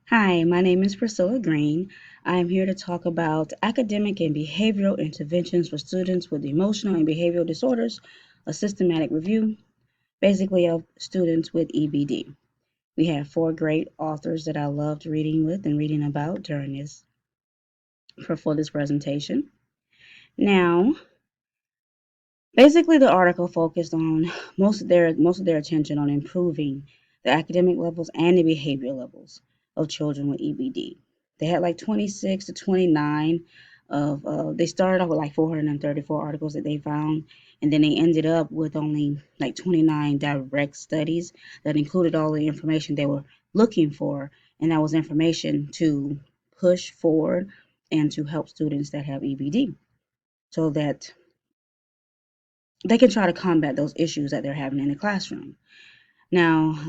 Hi, my name is Priscilla Green. I am here to talk about academic and behavioral interventions for students with emotional and behavioral disorders, a systematic review, basically of students with EBD. We have four great authors that I loved reading with and reading about during this for this presentation. Now, basically the article focused on most of their attention on improving the academic levels and the behavioral levels of children with EBD. They had like 26 to 29 of they started off with like 434 articles that they found, and then they ended up with only like 29 direct studies that included all the information they were looking for, and that was information to push forward and to help students that have EBD so that they can try to combat those issues that they're having in the classroom. Now,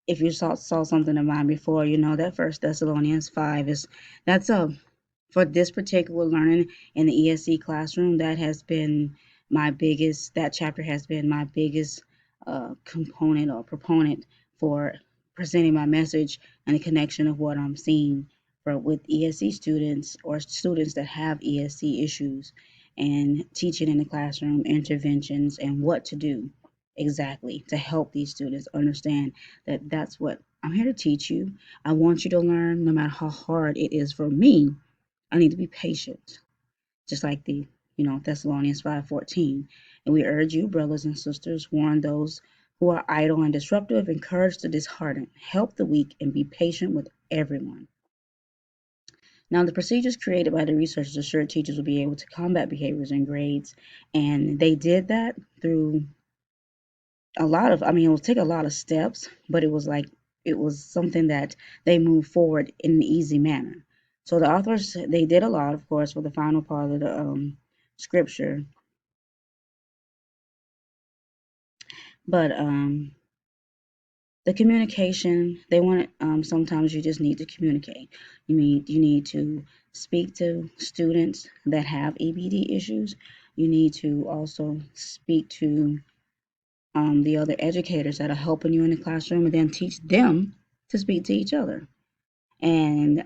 if you saw something of mine before, you know that First Thessalonians 5 is that's a for this particular learning in the ESC classroom. That has been my biggest. That chapter has been my biggest component or proponent for presenting my message and the connection of what I'm seeing for with ESC students or students that have ESC issues and teaching in the classroom interventions and what to do exactly to help these students understand that that's what I'm here to teach you. I want you to learn no matter how hard it is for me. I need to be patient, just like the Thessalonians 5:14. And we urge you, brothers and sisters, warn those who are idle and disruptive, encourage the disheartened, help the weak, and be patient with everyone. Now, the procedures created by the researchers assured teachers will be able to combat behaviors in grades, and they did that through it will take a lot of steps, but it was something that they moved forward in an easy manner. So the authors, they did a lot, of course, for the final part of the scripture, but the communication, they want sometimes you just need to communicate. You need to speak to students that have EBD issues. You need to also speak to the other educators that are helping you in the classroom, and then teach them to speak to each other. And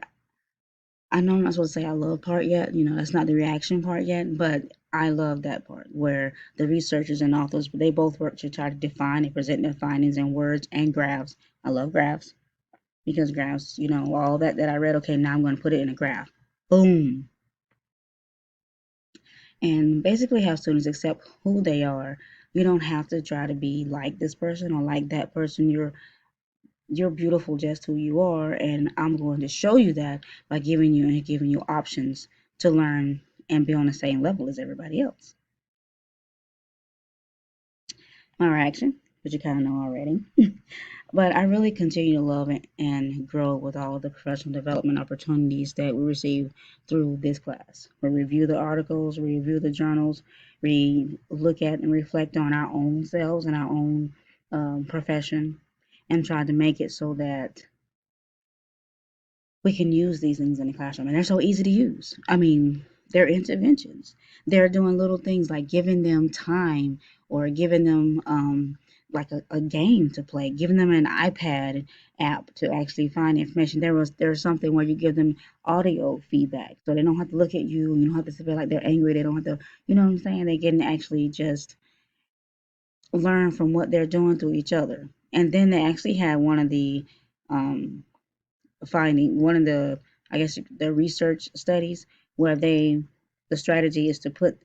I know I'm not supposed to say I love part yet, that's not the reaction part yet, but I love that part where the researchers and authors, they both work to try to define and present their findings in words and graphs. I love graphs because graphs, all that I read, okay, now I'm going to put it in a graph. Boom. And basically have students accept who they are. You don't have to try to be like this person or like that person. You're beautiful just who you are, and I'm going to show you that by giving you options to learn and be on the same level as everybody else. My reaction, which you kind of know already. But I really continue to love it and grow with all of the professional development opportunities that we receive through this class. We review the articles, we review the journals, we look at and reflect on our own selves and our own profession, and try to make it so that we can use these things in the classroom. And they're so easy to use. I mean, they're interventions. They're doing little things like giving them time or giving them like a game to play, giving them an iPad app to actually find information. There's something where you give them audio feedback. So they don't have to look at you. You don't have to feel like they're angry. They don't have to, you know what I'm saying? They can actually just learn from what they're doing through each other. And then they actually had um, one of the, I guess, the research studies where the strategy is to put,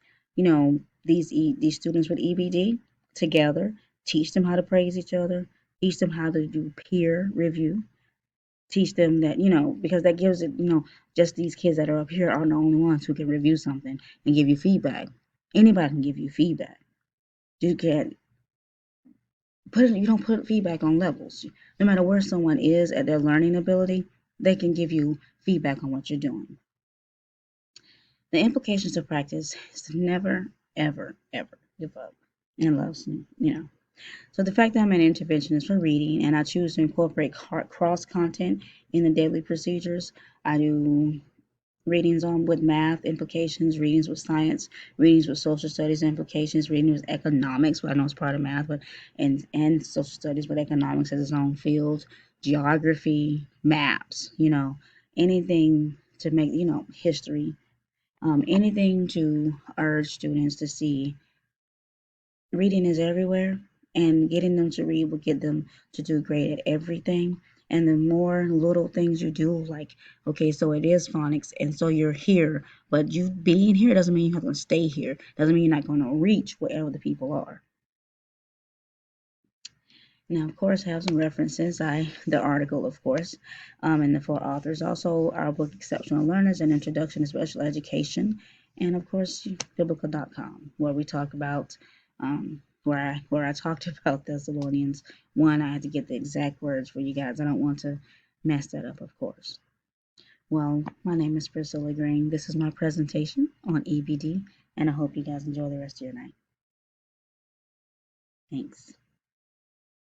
these students with EBD together, teach them how to praise each other, teach them how to do peer review, teach them that, because that gives it, just these kids that are up here aren't the only ones who can review something and give you feedback. Anybody can give you feedback. You can't you don't put feedback on levels. No matter where someone is at their learning ability, they can give you feedback on what you're doing. The implications of practice is to never, ever, ever give up. And loves, So the fact that I'm an interventionist for reading and I choose to incorporate cross content in the daily procedures, I do readings on with math implications, readings with science, readings with social studies implications, reading with economics, well, I know it's part of math, but and social studies, but economics as its own field, geography, maps, anything to make, history, anything to urge students to see reading is everywhere, and getting them to read will get them to do great at everything. And the more little things you do, like, okay, so it is phonics, and so you're here, but you being here doesn't mean you're going to stay here, doesn't mean you're not going to reach wherever the people are. Now, of course, I have some references. The article, of course, and the four authors. Also, our book, Exceptional Learners: An Introduction to Special Education, and of course, Biblical.com, where we talk about, where I talked about Thessalonians 1. I had to get the exact words for you guys. I don't want to mess that up, of course. Well, my name is Priscilla Green. This is my presentation on EBD, and I hope you guys enjoy the rest of your night. Thanks.